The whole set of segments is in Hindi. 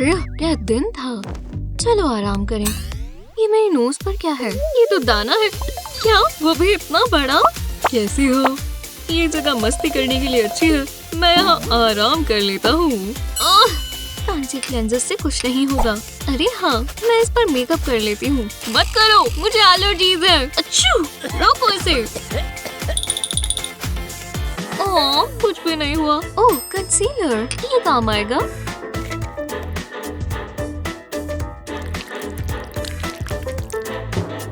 क्या दिन था। चलो आराम करें। ये मेरी नोज पर क्या है? ये तो दाना है। क्या वो भी इतना बड़ा? कैसी हो? ये जगह मस्ती करने के लिए अच्छी है। मैं यहाँ आराम कर लेता हूँ। फैंसी क्लेंजर से कुछ नहीं होगा। अरे हाँ, मैं इस पर मेकअप कर लेती हूँ। मत करो, मुझे एलर्जीज है। अच्छू, रोको इसे। ओह, कुछ भी नहीं हुआ। ओह, कंसीलर, ये काम आएगा।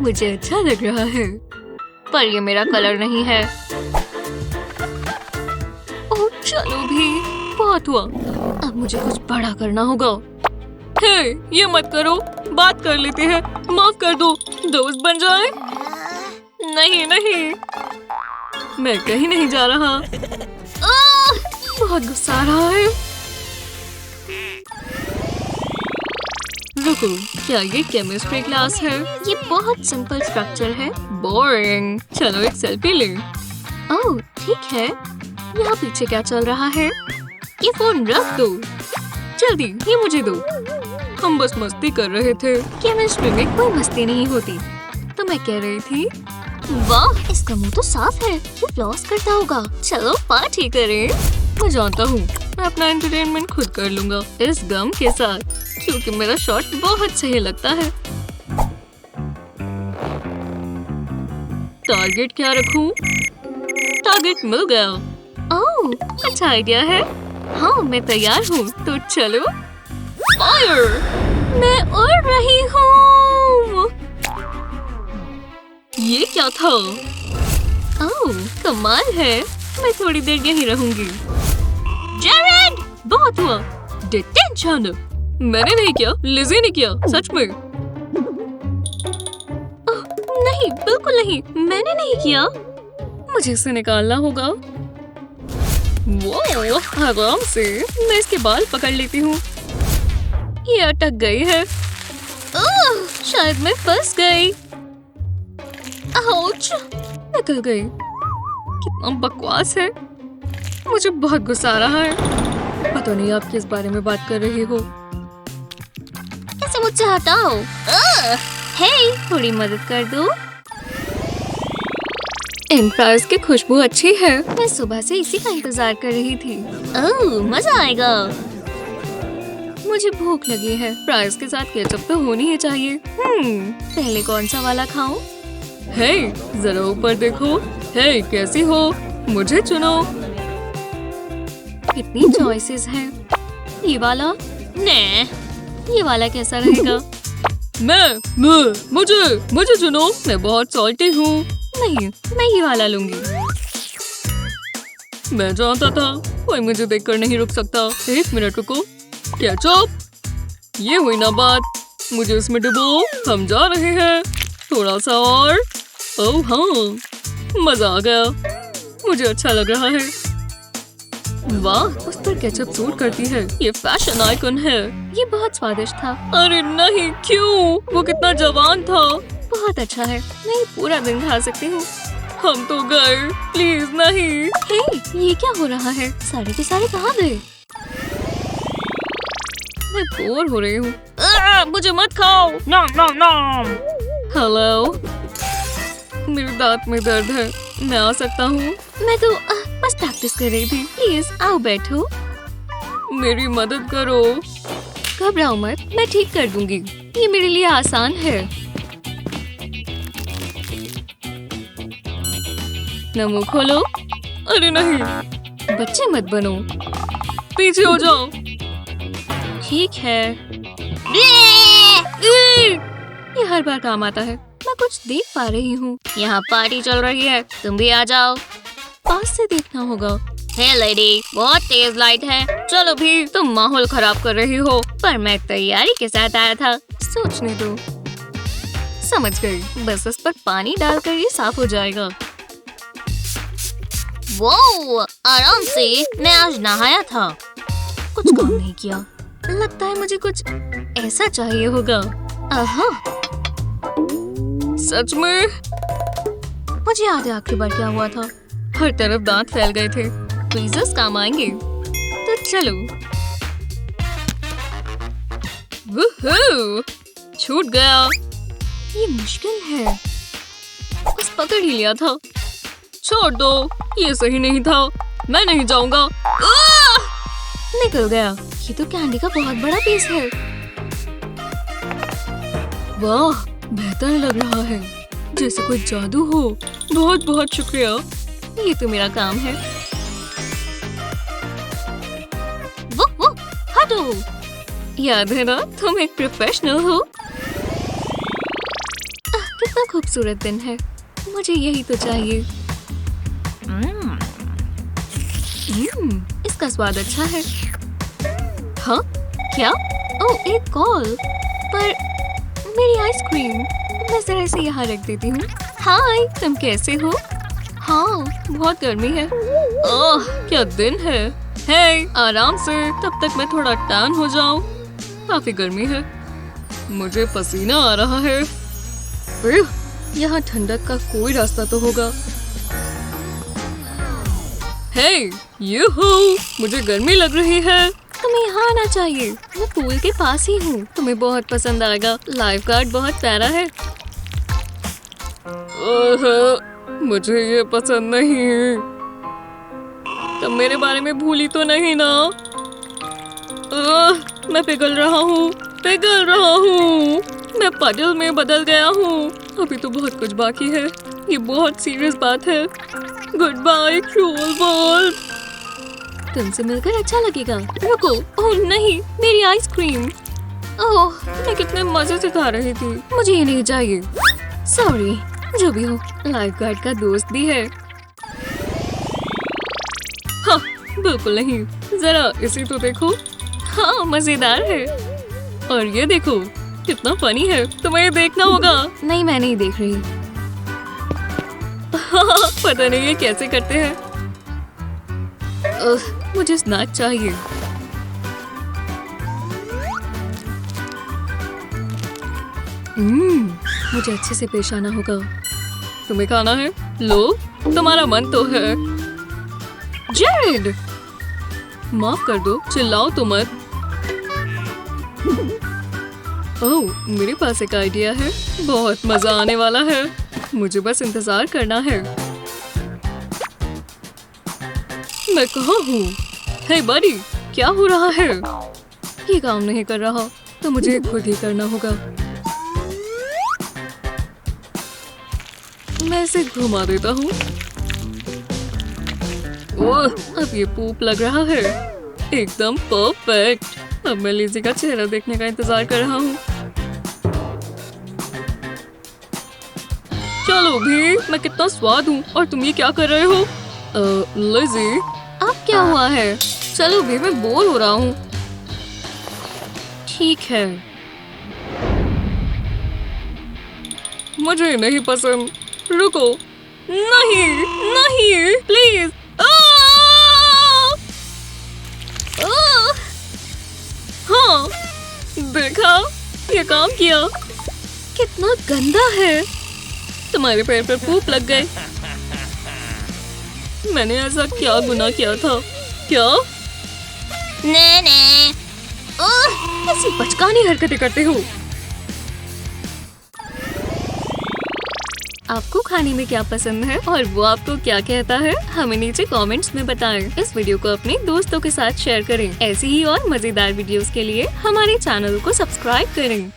मुझे अच्छा लग रहा है, पर ये मेरा कलर नहीं है। ओह, चलो भी, बहुत हुआ। अब मुझे कुछ बड़ा करना होगा। हे, ये मत करो, बात कर लेते हैं। माफ कर दो, दोस्त बन जाए। नहीं नहीं, मैं कहीं नहीं जा रहा। बहुत गुस्सा आ रहा है। रुको, क्या ये केमिस्ट्री क्लास है? ये बहुत सिंपल स्ट्रक्चर है। बोरिंग। चलो एक सेल्फी ले। ओह, ठीक है। यहाँ पीछे क्या चल रहा है? ये फोन रख दो। जल्दी, ये मुझे दो। हम बस मस्ती कर रहे थे। केमिस्ट्री में कोई मस्ती नहीं होती। तो मैं कह रही थी, वाह, इसका मुंह तो साफ है। ये फ्लॉस करता होगा। चलो पार्टी करें। मैं जानता हूँ, मैं अपना एंटरटेनमेंट खुद कर लूंगा इस गम के साथ, क्योंकि मेरा शॉट बहुत सही लगता है। टारगेट क्या रखूं? टारगेट मिल गया। ओह, अच्छा आइडिया है। हाँ, मैं तैयार हूँ, तो चलो। फायर! मैं उड़ रही हूँ। ये क्या था? ओह, कमाल है। मैं थोड़ी देर यहीं रहूंगी। जेरेड! बहुत हुआ। डिटेंशन! मैंने नहीं किया, लिज़ी ने किया। सच में? ओह, नहीं, बिल्कुल नहीं। मैंने नहीं किया। मुझे इसे निकालना होगा। वो आराम से। मैं इसके बाल पकड़ लेती हूँ। ये अटक गई है। ओह, शायद मैं फंस गई। आउच! निकल गई। कितना बकवास है। मुझे बहुत गुस्सा आ रहा है। पता नहीं आप किस बारे में बात कर रही हो। इसे मुझसे हटाओ। हे, थोड़ी मदद कर दो। इन फ्राइज की खुशबू अच्छी है। मैं सुबह से इसी का इंतजार कर रही थी। ओह, मजा आएगा। मुझे भूख लगी है। फ्राइज के साथ केचप तो होनी ही चाहिए। पहले कौन सा वाला खाऊं? हे, जरा ऊपर देखो। हे, कैसी हो? मुझे चुनो। कितनी चॉइसेस हैं। ये वाला? नहीं, ये वाला कैसा रहेगा? मुझे चुनो। मैं बहुत सॉल्टी हूँ। नहीं, मैं ये वाला लूंगी। मैं जानता था कोई मुझे देखकर नहीं रुक सकता। एक मिनट रुको। केचप, ये हुई ना बात। मुझे इसमें डुबो। हम जा रहे हैं। थोड़ा सा और। ओह हाँ, मजा आ गया। मुझे अच्छा लग रहा है। वाह, उस पर केचप सूट करती है। ये फैशन आइकन है। ये बहुत स्वादिष्ट था। अरे नहीं, क्यों? वो कितना जवान था। बहुत अच्छा है। मैं ये पूरा दिन खा सकती हूँ। हम तो गए। प्लीज नहीं। हे, ये क्या हो रहा है? सारे के सारे कहाँ गए? मैं बोर हो रही हूँ। मुझे मत खाओ। नॉम नॉम नॉम। हेलो, मेरे दांत में दर्द है। मैं आ सकता हूँ? मैं तो बस प्रैक्टिस कर रही थी। प्लीज आओ बैठो। मेरी मदद करो। घबराओ मत, मैं ठीक कर दूंगी। ये मेरे लिए आसान है। ना मुंह खोलो। अरे नहीं, बच्चे मत बनो। पीछे हो जाओ। ठीक है। ये हर बार काम आता है। मैं कुछ देख पा रही हूँ। यहाँ पार्टी चल रही है, तुम भी आ जाओ। पास से देखना होगा। हे लेडी, बहुत तेज लाइट है। चलो भी, तुम माहौल खराब कर रही हो। पर मैं तैयारी के साथ आया था। सोचने दो। समझ गई। बस इस पर पानी डालकर ये साफ हो जाएगा। वो आराम से। मैं आज नहाया था। कुछ काम नहीं किया। लगता है मुझे कुछ ऐसा चाहिए होगा। आहा, सच में? मुझे याद है आखिरी बार क्या हुआ था। हर तरफ दांत फैल गए थे। ट्वीजर्स काम आएंगे। तो चलो। वूहू! छूट गया। ये मुश्किल है। बस पकड़ ही लिया था। छोड़ दो, ये सही नहीं था। मैं नहीं जाऊंगा। निकल गया। ये तो कैंडी का बहुत बड़ा पीस है। वाह, बेहतर लग रहा है, जैसे कोई जादू हो। बहुत बहुत शुक्रिया। ये तो मेरा काम है। वो हटो। याद है ना, तुम एक प्रोफेशनल हो। कितना खूबसूरत दिन है। मुझे यही तो चाहिए। इसका स्वाद अच्छा है। हाँ, क्या? ओह, एक कॉल। पर मेरी आइसक्रीम। मैं जरा इसे यहाँ रख देती हूँ। हाय, तुम कैसे हो? हाँ, बहुत गर्मी है। ओह, क्या दिन है। हे, आराम से, तब तक मैं थोड़ा टैन हो जाऊं। काफी गर्मी है। मुझे पसीना आ रहा है। यहाँ ठंडक का कोई रास्ता तो होगा। हे, यूहू, मुझे गर्मी लग रही है। तुम्हें यहाँ आना चाहिए। मैं पूल के पास ही हूँ। तुम्हें बहुत पसंद आएगा। लाइफ गार्ड बहुत प्यारा है। मुझे ये पसंद नहीं। तुम मेरे बारे में भूली तो नहीं ना? मैं पिघल रहा हूँ। मैं पडल में बदल गया हूँ। अभी तो बहुत कुछ बाकी है। ये बहुत सीरियस बात है। Goodbye cruel world. तुमसे मिलकर अच्छा लगेगा। रुको। ओह नहीं, मेरी आइसक्रीम। ओह, मैं कितने मजे से खा रही थी। मुझे ये नहीं चाहिए। सॉरी। जो भी हो, लाइफ गार्ड का दोस्त भी है। हाँ, बिल्कुल नहीं। जरा इसे तो देखो। हाँ, मजेदार है। और ये देखो, कितना फनी है। तुम्हें देखना होगा। नहीं, मैं नहीं देख रही। पता नहीं ये कैसे करते हैं। मुझे स्नैक चाहिए। मुझे अच्छे से पेश आना होगा। तुम्हें खाना है? लो, तुम्हारा मन तो है। जेड, माफ कर दो, चिल्लाओ तो मत। ओह, मेरे पास एक आइडिया है। बहुत मजा आने वाला है। मुझे बस इंतजार करना है। मैं कहाँ हूँ? हे बड़ी, क्या हो रहा है? ये काम नहीं कर रहा, तो मुझे खुद ही करना होगा। मैं इसे घुमा देता हूँ। ओह, अब ये पूप लग रहा है। एकदम परफेक्ट। अब मैं लिज़ी का चेहरा देखने का इंतजार कर रहा हूँ। चलो भी, मैं कितना स्वाद हूँ और तुम ये क्या कर रहे हो? लिज़ी, अब क्या हुआ है? चलो भी, मैं बोर हो रहा हूँ। ठीक है, मुझे नहीं पसंद। रुको। नहीं, नहीं, प्लीज। हाँ, देखा, ये काम किया। कितना गंदा है। तुम्हारे पैर पर पूप लग गए। मैंने ऐसा क्या गुनाह किया था? क्या? नहीं, ऐसी बचकानी हरकतें करते हो। आपको खाने में क्या पसंद है और वो आपको क्या कहता है, हमें नीचे कमेंट्स में बताएं। इस वीडियो को अपने दोस्तों के साथ शेयर करें। ऐसी ही और मजेदार वीडियोस के लिए हमारे चैनल को सब्सक्राइब करें।